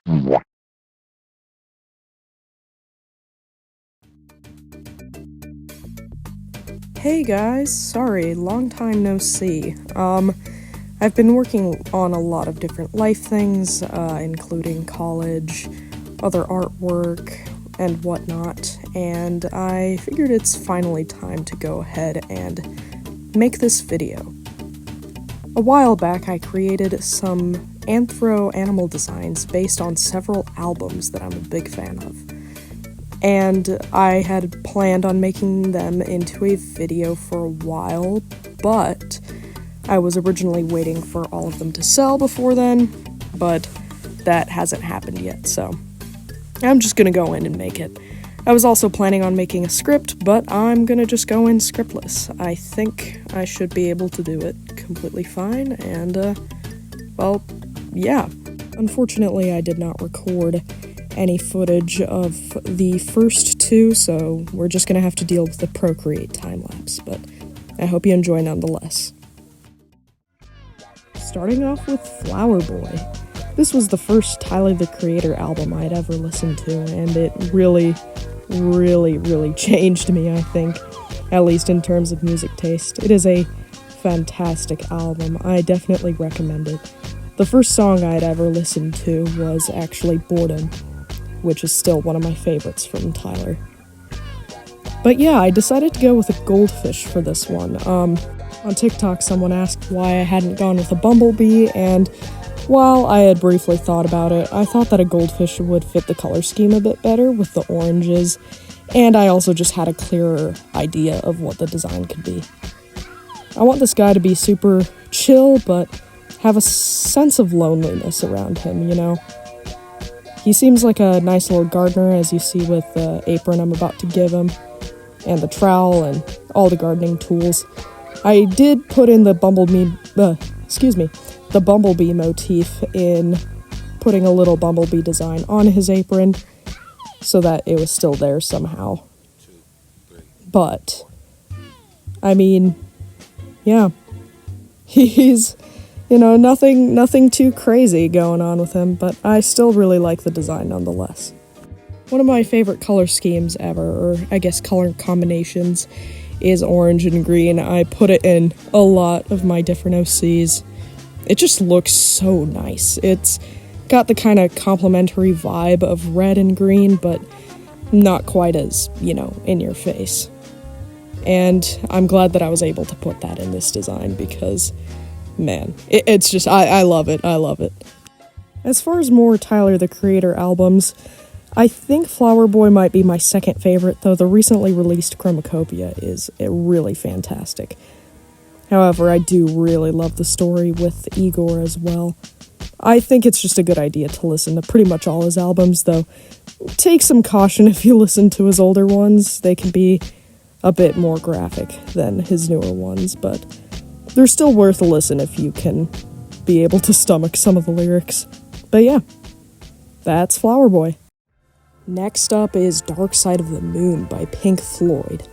Hey guys, sorry, long time no see. I've been working on a lot of different life things, including college, other artwork, and whatnot, and I figured it's finally time to go ahead and make this video. A while back I created some Anthro animal designs based on several albums that I'm a big fan of. And I had planned on making them into a video for a while, but I was originally waiting for all of them to sell before then, but that hasn't happened yet, so I'm just gonna go in and make it. I was also planning on making a script, but I'm gonna just go in scriptless. I think I should be able to do it completely fine, and, well, yeah. Unfortunately, I did not record any footage of the first two, so we're just gonna have to deal with the Procreate time-lapse, but I hope you enjoy nonetheless. Starting off with Flower Boy. This was the first Tyler the Creator album I'd ever listened to, and it really changed me, I think, at least in terms of music taste. It is a fantastic album. I definitely recommend it. The first song I'd ever listened to was actually Boredom, which is still one of my favorites from Tyler. But yeah, I decided to go with a goldfish for this one. On TikTok, someone asked why I hadn't gone with a bumblebee, and while I had briefly thought about it, I thought that a goldfish would fit the color scheme a bit better with the oranges, and I also just had a clearer idea of what the design could be. I want this guy to be super chill, but have a sense of loneliness around him, you know? He seems like a nice little gardener, as you see with the apron I'm about to give him, and the trowel, and all the gardening tools. I did put in the bumblebee motif in putting a little bumblebee design on his apron, so that it was still there somehow. But, I mean, yeah, he's, you know, nothing too crazy going on with him, but I still really like the design nonetheless. One of my favorite color schemes ever, or I guess color combinations, is orange and green. I put it in a lot of my different OCs. It just looks so nice. It's got the kind of complementary vibe of red and green, but not quite as, you know, in your face. And I'm glad that I was able to put that in this design because, man, it's just, I love it, I love it. As far as more Tyler the Creator albums, I think Flower Boy might be my second favorite, though the recently released Chromacopia is really fantastic. However, I do really love the story with Igor as well. I think it's just a good idea to listen to pretty much all his albums, though take some caution if you listen to his older ones. They can be a bit more graphic than his newer ones, but they're still worth a listen if you can be able to stomach some of the lyrics. But yeah, that's Flower Boy. Next up is Dark Side of the Moon by Pink Floyd.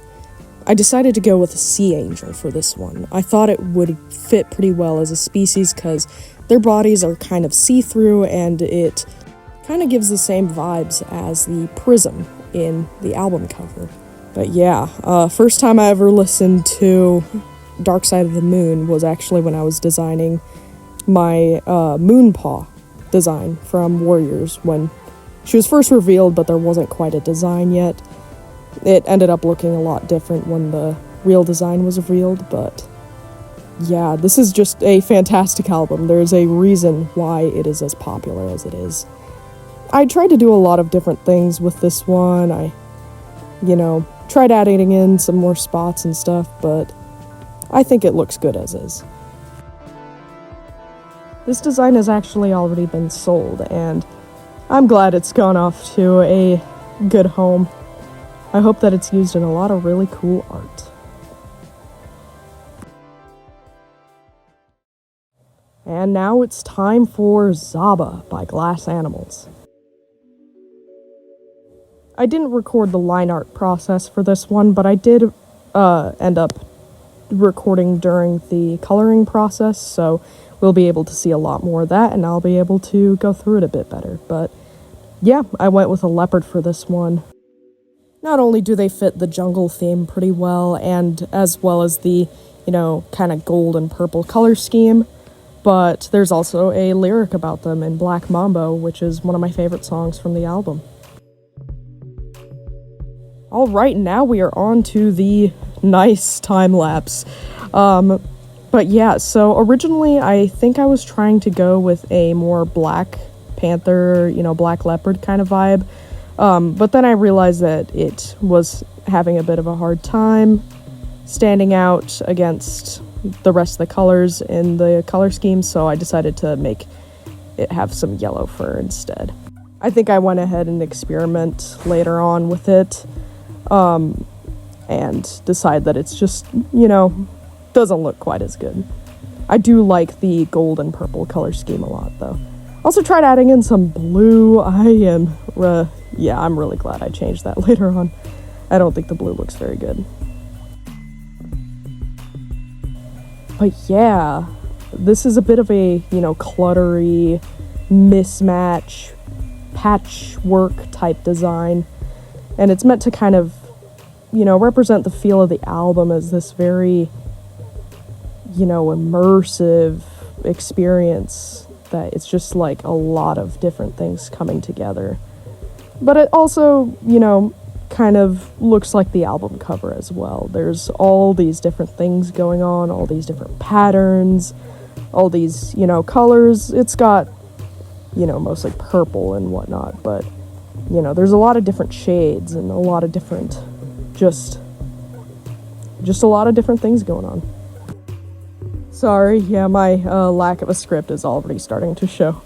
I decided to go with a sea angel for this one. I thought it would fit pretty well as a species because their bodies are kind of see-through and it kind of gives the same vibes as the prism in the album cover. But yeah, first time I ever listened to Dark Side of the Moon was actually when I was designing my moon paw design from Warriors when she was first revealed, but there wasn't quite a design yet. It ended up looking a lot different when the real design was revealed, but yeah, this is just a fantastic album. There's a reason why it is as popular as it is. I tried to do a lot of different things with this one. I, tried adding in some more spots and stuff, but I think it looks good as is. This design has actually already been sold, and I'm glad it's gone off to a good home. I hope that it's used in a lot of really cool art. And now it's time for ZABA by Glass Animals. I didn't record the line art process for this one, but I did end up recording during the coloring process, so we'll be able to see a lot more of that, and I'll be able to go through it a bit better. But yeah, I went with a leopard for this one. Not only do they fit the jungle theme pretty well, and as well as the, you know, kind of gold and purple color scheme, but there's also a lyric about them in Black Mambo, which is one of my favorite songs from the album. Alright, now we are on to the nice time-lapse. But yeah, so originally I think I was trying to go with a more Black Panther, you know, Black Leopard kind of vibe. But then I realized that it was having a bit of a hard time standing out against the rest of the colors in the color scheme, so I decided to make it have some yellow fur instead. I think I went ahead and experiment later on with it, and decide that it's just, you know, doesn't look quite as good. I do like the gold and purple color scheme a lot, though. Also tried adding in some blue. I'm really glad I changed that later on. I don't think the blue looks very good. But yeah, this is a bit of a, you know, cluttery, mismatch, patchwork type design. And it's meant to kind of, you know, represent the feel of the album as this very, you know, immersive experience that it's just like a lot of different things coming together. But it also, you know, kind of looks like the album cover as well. There's all these different things going on, all these different patterns, all these, you know, colors. It's got, you know, mostly purple and whatnot, but, you know, there's a lot of different shades and a lot of different, just a lot of different things going on. Sorry, yeah, my lack of a script is already starting to show.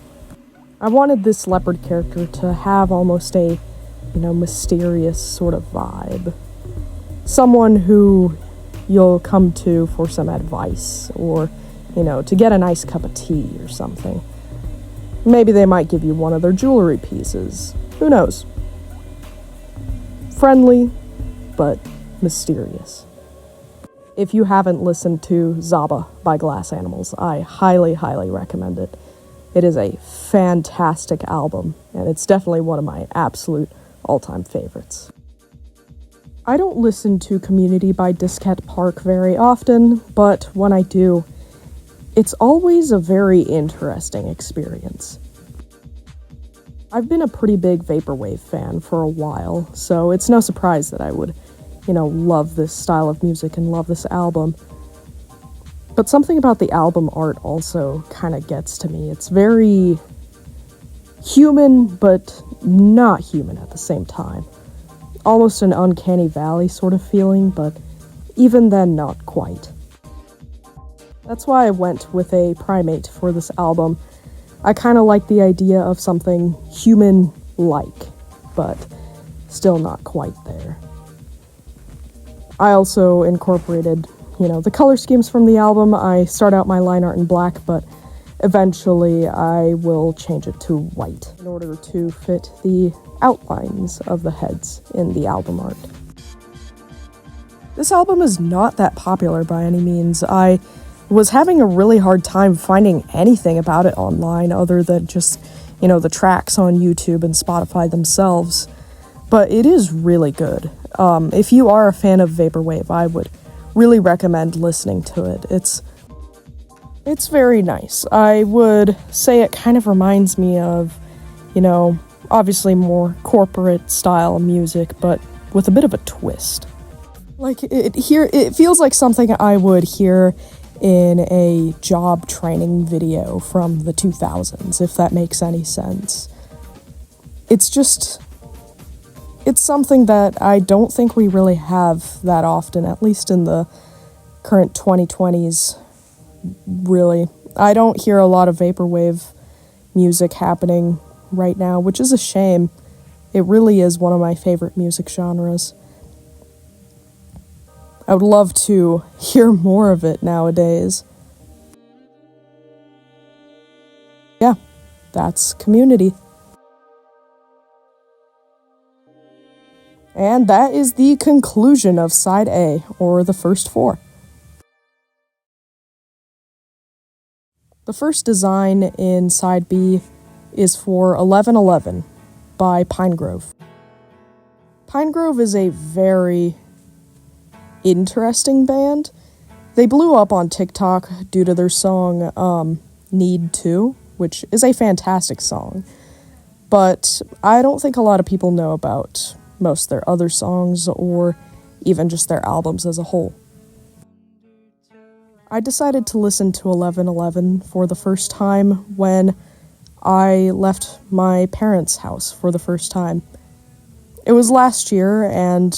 I wanted this leopard character to have almost a, you know, mysterious sort of vibe. Someone who you'll come to for some advice, or, you know, to get a nice cup of tea or something. Maybe they might give you one of their jewelry pieces. Who knows? Friendly, but mysterious. If you haven't listened to ZABA by Glass Animals, I highly, highly recommend it. It is a fantastic album, and it's definitely one of my absolute all-time favorites. I don't listen to Community by Diskette Park very often, but when I do, it's always a very interesting experience. I've been a pretty big Vaporwave fan for a while, so it's no surprise that I would, you know, love this style of music and love this album. But something about the album art also kind of gets to me. It's very human, but not human at the same time. Almost an uncanny valley sort of feeling, but even then, not quite. That's why I went with a primate for this album. I kind of like the idea of something human-like, but still not quite there. I also incorporated, you know, the color schemes from the album. I start out my line art in black, but eventually I will change it to white in order to fit the outlines of the heads in the album art. This album is not that popular by any means. I was having a really hard time finding anything about it online other than just, you know, the tracks on YouTube and Spotify themselves. But it is really good. If you are a fan of Vaporwave, I would really recommend listening to it. It's very nice. I would say it kind of reminds me of, you know, obviously more corporate style music, but with a bit of a twist. Like, it feels like something I would hear in a job training video from the 2000s, if that makes any sense. It's something that I don't think we really have that often, at least in the current 2020s, really. I don't hear a lot of Vaporwave music happening right now, which is a shame. It really is one of my favorite music genres. I would love to hear more of it nowadays. Yeah, that's Community. And that is the conclusion of Side A, or the first four. The first design in Side B is for 1111. by Pinegrove. Pinegrove is a very interesting band. They blew up on TikTok due to their song Need To, which is a fantastic song. But I don't think a lot of people know about most of their other songs or even just their albums as a whole. I decided to listen to 1111 for the first time when I left my parents' house for the first time. It was last year, and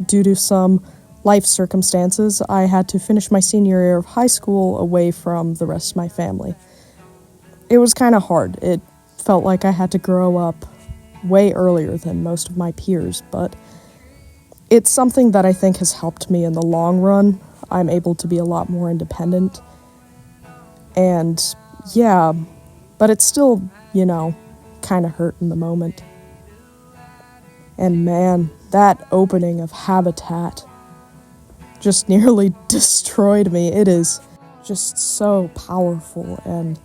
due to some life circumstances, I had to finish my senior year of high school away from the rest of my family. It was kind of hard. It felt like I had to grow up way earlier than most of my peers, but it's something that I think has helped me in the long run. I'm able to be a lot more independent. And yeah, but it's still, kind of hurt in the moment. And man, that opening of Habitat just nearly destroyed me. It is just so powerful and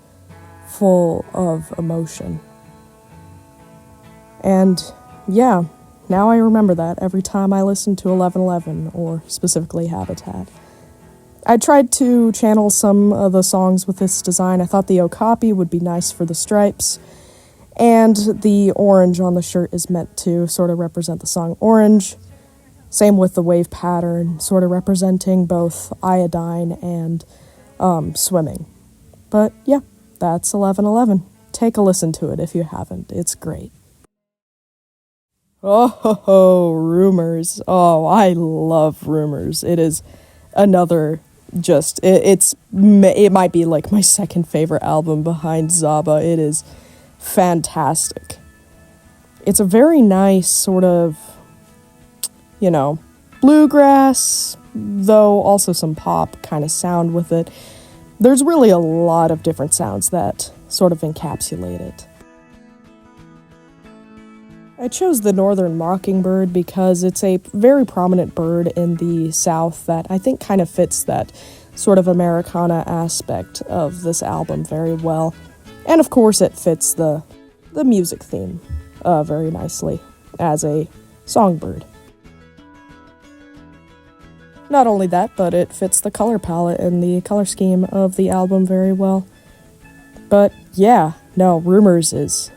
full of emotion. And yeah, now I remember that every time I listen to 1111, or specifically Habitat. I tried to channel some of the songs with this design. I thought the Okapi would be nice for the stripes, and the orange on the shirt is meant to sort of represent the song Orange. Same with the wave pattern, sort of representing both iodine and swimming. But yeah, that's 1111. Take a listen to it if you haven't. It's great. Oh, Rumours. Oh, I love Rumours. It is another it might be like my second favorite album behind ZABA. It is fantastic. It's a very nice sort of, bluegrass, though also some pop kind of sound with it. There's really a lot of different sounds that sort of encapsulate it. I chose the northern mockingbird because it's a very prominent bird in the South that I think kind of fits that sort of Americana aspect of this album very well. And of course it fits the music theme very nicely as a songbird. Not only that, but it fits the color palette and the color scheme of the album very well. But yeah, no, Rumours is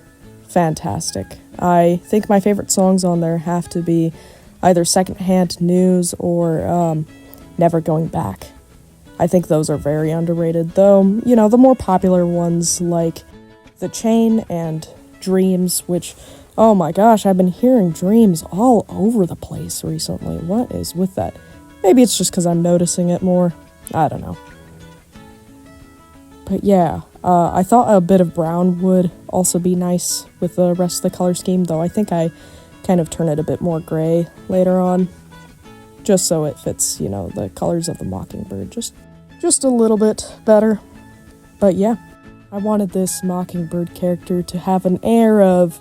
fantastic. I think my favorite songs on there have to be either Secondhand News or Never Going Back. I think those are very underrated, though, the more popular ones like The Chain and Dreams, which, oh my gosh, I've been hearing Dreams all over the place recently. What is with that? Maybe it's just because I'm noticing it more. I don't know. But yeah, I thought a bit of brown would also be nice with the rest of the color scheme, though I think I kind of turn it a bit more gray later on, just so it fits, the colors of the mockingbird just a little bit better. But yeah, I wanted this mockingbird character to have an air of,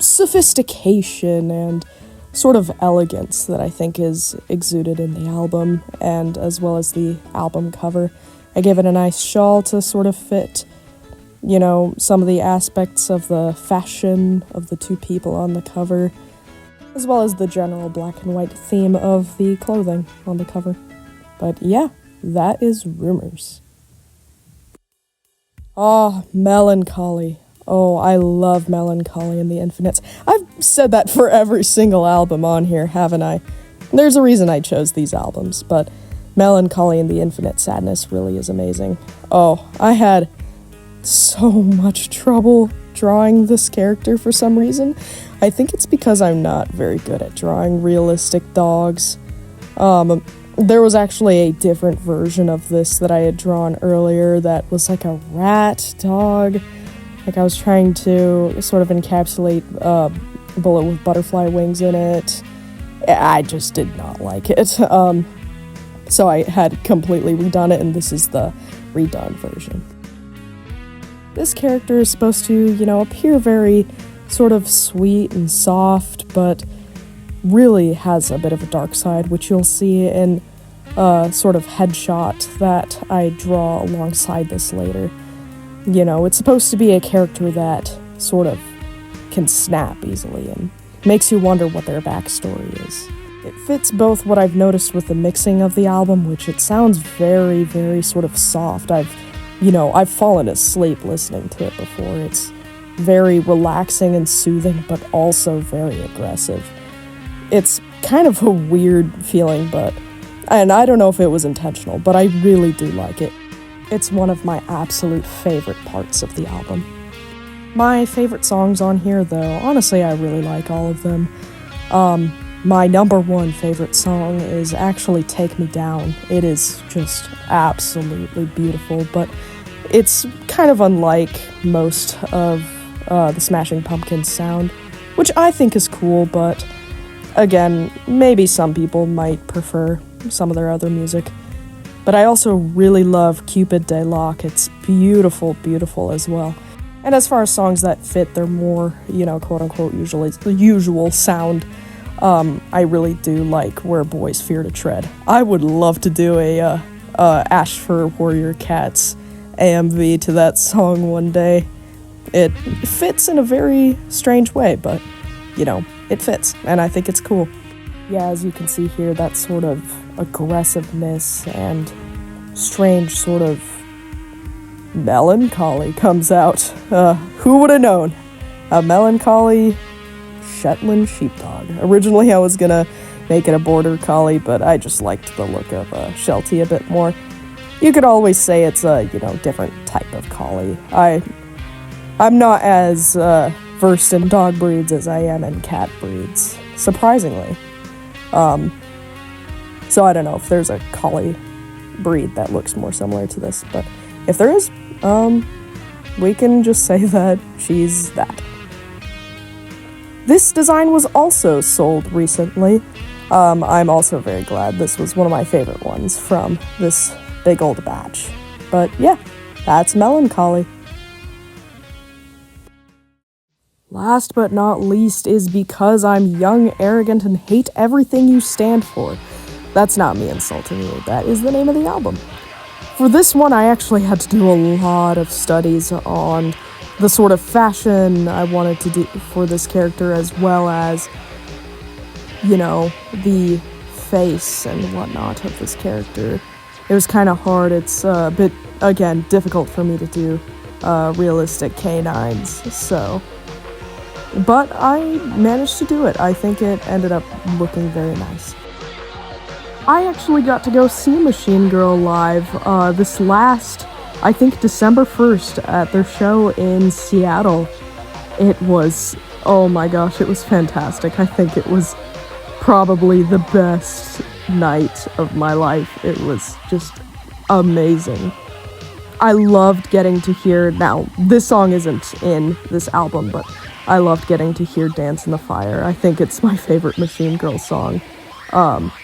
sophistication and sort of elegance that I think is exuded in the album, and as well as the album cover. I gave it a nice shawl to sort of fit, some of the aspects of the fashion of the two people on the cover, as well as the general black and white theme of the clothing on the cover. But yeah, that is Rumours. Oh, Melancholy. Oh, I love Melancholy and the Infinites. I've said that for every single album on here, haven't I? There's a reason I chose these albums, but Melancholy and the Infinite Sadness really is amazing. Oh, I had so much trouble drawing this character for some reason. I think it's because I'm not very good at drawing realistic dogs. There was actually a different version of this that I had drawn earlier that was like a rat dog. Like I was trying to sort of encapsulate a bullet with butterfly wings in it. I just did not like it. So I had completely redone it, and this is the redone version. This character is supposed to, appear very sort of sweet and soft, but really has a bit of a dark side, which you'll see in a sort of headshot that I draw alongside this later. It's supposed to be a character that sort of can snap easily and makes you wonder what their backstory is. It fits both what I've noticed with the mixing of the album, which it sounds very, very sort of soft. I've fallen asleep listening to it before. It's very relaxing and soothing, but also very aggressive. It's kind of a weird feeling, and I don't know if it was intentional, but I really do like it. It's one of my absolute favorite parts of the album. My favorite songs on here, though, honestly, I really like all of them. My number one favorite song is actually Take Me Down. It is just absolutely beautiful, but it's kind of unlike most of the Smashing Pumpkins sound, which I think is cool, but again, maybe some people might prefer some of their other music. But I also really love Cupid de Loc. It's beautiful, beautiful as well. And as far as songs that fit their more, quote-unquote, usual sound, I really do like Where Boys Fear to Tread. I would love to do a Ashfur Warrior Cats AMV to that song one day. It fits in a very strange way, but, it fits, and I think it's cool. Yeah, as you can see here, that sort of aggressiveness and strange sort of melancholy comes out. Who would have known? A melancholy Shetland sheepdog. Originally I was gonna make it a border collie, but I just liked the look of Sheltie a bit more. You could always say it's a, different type of collie. I'm not as versed in dog breeds as I am in cat breeds, surprisingly. So I don't know if there's a collie breed that looks more similar to this, but if there is, we can just say that she's that. This design was also sold recently. I'm also very glad. This was one of my favorite ones from this big old batch. But yeah, that's Melancholy. Last but not least is Because I'm Young, Arrogant, and Hate Everything You Stand For. That's not me insulting you, that is the name of the album. For this one, I actually had to do a lot of studies on the sort of fashion I wanted to do for this character, as well as, the face and whatnot of this character. It was kind of hard. It's a bit, again, difficult for me to do realistic canines, so... But I managed to do it. I think it ended up looking very nice. I actually got to go see Machine Girl live this last, I think, December 1st at their show in Seattle. It was, oh my gosh, it was fantastic. I think it was probably the best night of my life. It was just amazing. I loved getting to hear, now, this song isn't in this album, but I loved getting to hear Dance in the Fire. I think it's my favorite Machine Girl song,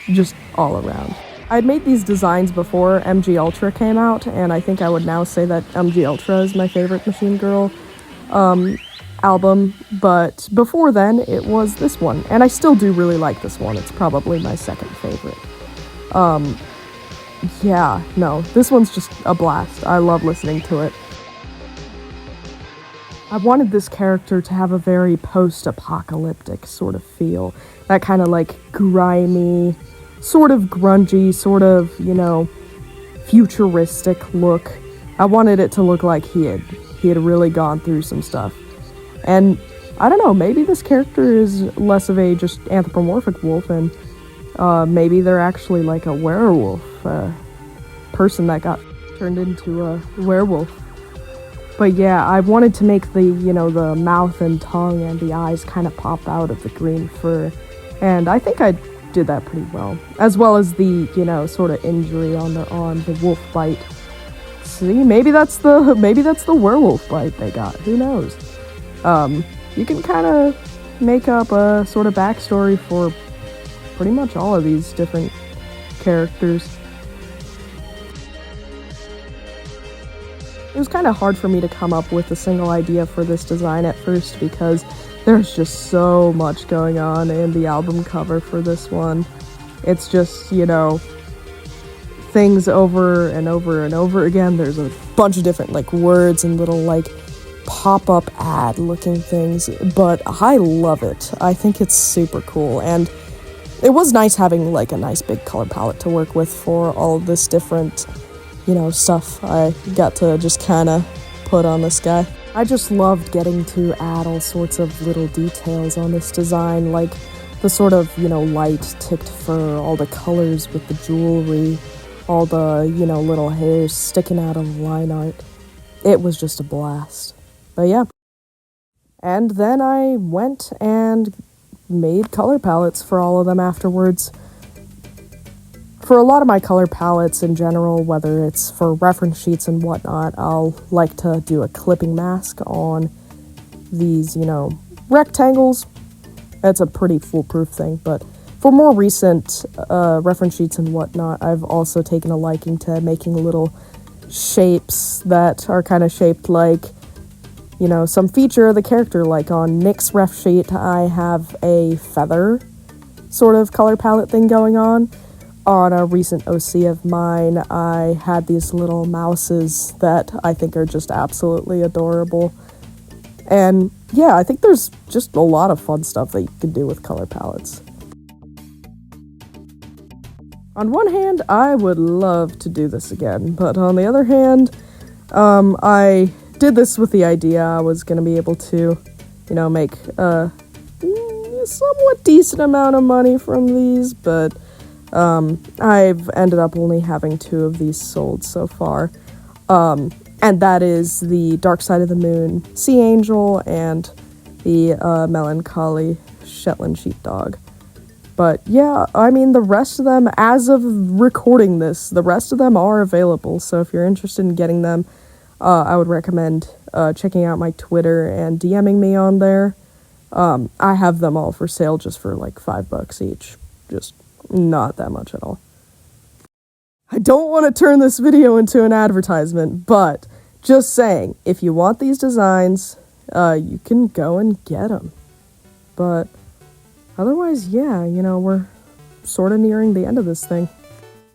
just all around. I'd made these designs before MG Ultra came out, and I think I would now say that MG Ultra is my favorite Machine Girl album, but before then, it was this one, and I still do really like this one. It's probably my second favorite. Yeah, no, this one's just a blast. I love listening to it. I wanted this character to have a very post-apocalyptic sort of feel. That kind of like grimy, sort of grungy, sort of, futuristic look. I wanted it to look like he had really gone through some stuff. And I don't know, maybe this character is less of a just anthropomorphic wolf, and maybe they're actually like a werewolf, person that got turned into a werewolf. But yeah, I wanted to make the, the mouth and tongue and the eyes kind of pop out of the green fur. And I think I did that pretty well. As well as the, sort of injury on the arm, the wolf bite. See, maybe that's the werewolf bite they got. Who knows? You can kind of make up a sort of backstory for pretty much all of these different characters. It was kind of hard for me to come up with a single idea for this design at first because there's just so much going on in the album cover for this one. It's just, things over and over and over again. There's a bunch of different, words and little, pop-up ad looking things, but I love it. I think it's super cool, and it was nice having like a nice big color palette to work with for all of this different, you know, stuff I got to just kind of put on this guy. I just loved getting to add all sorts of little details on this design, like the sort of, you know, light ticked fur, all the colors with the jewelry, all the, you know, little hairs sticking out of line art. It was just a blast. But yeah. And then I went and made color palettes for all of them afterwards. For a lot of my color palettes in general, whether it's for reference sheets and whatnot, I'll like to do a clipping mask on these, you know, rectangles. That's a pretty foolproof thing, but for more recent reference sheets and whatnot, I've also taken a liking to making little shapes that are kind of shaped like, you know, some feature of the character. Like on Nick's ref sheet, I have a feather sort of color palette thing going on. On a recent OC of mine, I had these little mouses that I think are just absolutely adorable. And yeah, I think there's just a lot of fun stuff that you can do with color palettes. On one hand, I would love to do this again, but on the other hand, I did this with the idea I was going to be able to, you know, make a somewhat decent amount of money from these, but I've ended up only having 2 of these sold so far, and that is the Dark Side of the Moon Sea Angel and the Melancholy Shetland Sheepdog. But yeah, I mean, the rest of them, as of recording this, the rest of them are available, so if you're interested in getting them, I would recommend checking out my Twitter and DMing me on there. I have them all for sale just for like $5 each. Just not that much at all. I don't want to turn this video into an advertisement, but just saying, if you want these designs, you can go and get them. But otherwise, yeah, you know, we're sort of nearing the end of this thing.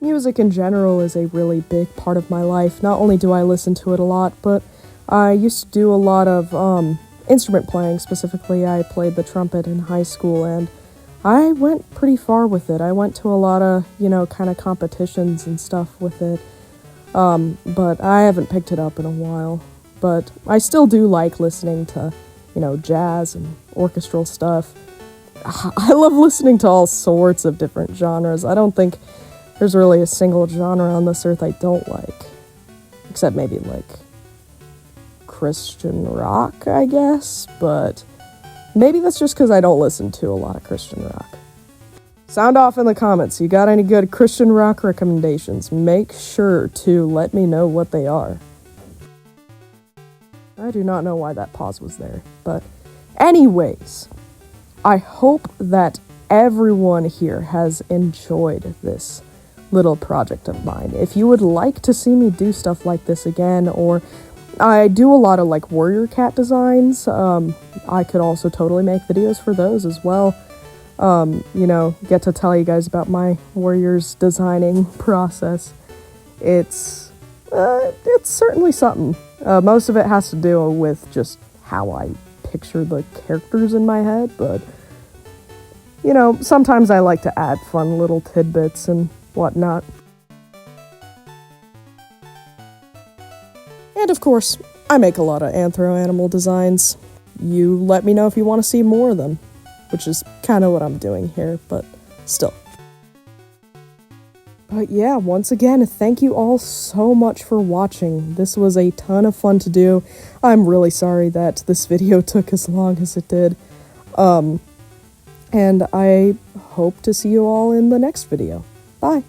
Music in general is a really big part of my life. Not only do I listen to it a lot, but I used to do a lot of instrument playing. Specifically, I played the trumpet in high school, and I went pretty far with it. I went to a lot of, you know, kind of competitions and stuff with it, but I haven't picked it up in a while. But I still do like listening to, you know, jazz and orchestral stuff. I love listening to all sorts of different genres. I don't think there's really a single genre on this earth I don't like. Except maybe, like, Christian rock, I guess, but maybe that's just because I don't listen to a lot of Christian rock. Sound off in the comments. You got any good Christian rock recommendations? Make sure to let me know what they are. I do not know why that pause was there, but anyways, I hope that everyone here has enjoyed this little project of mine. If you would like to see me do stuff like this again, or I do a lot of like warrior cat designs, I could also totally make videos for those as well. You know, get to tell you guys about my warriors designing process. It's certainly something. Most of it has to do with just how I picture the characters in my head, but you know, sometimes I like to add fun little tidbits and whatnot. And of course, I make a lot of Anthro animal designs. You let me know if you want to see more of them, which is kind of what I'm doing here, but still. But yeah, once again, thank you all so much for watching. This was a ton of fun to do. I'm really sorry that this video took as long as it did. And I hope to see you all in the next video. Bye!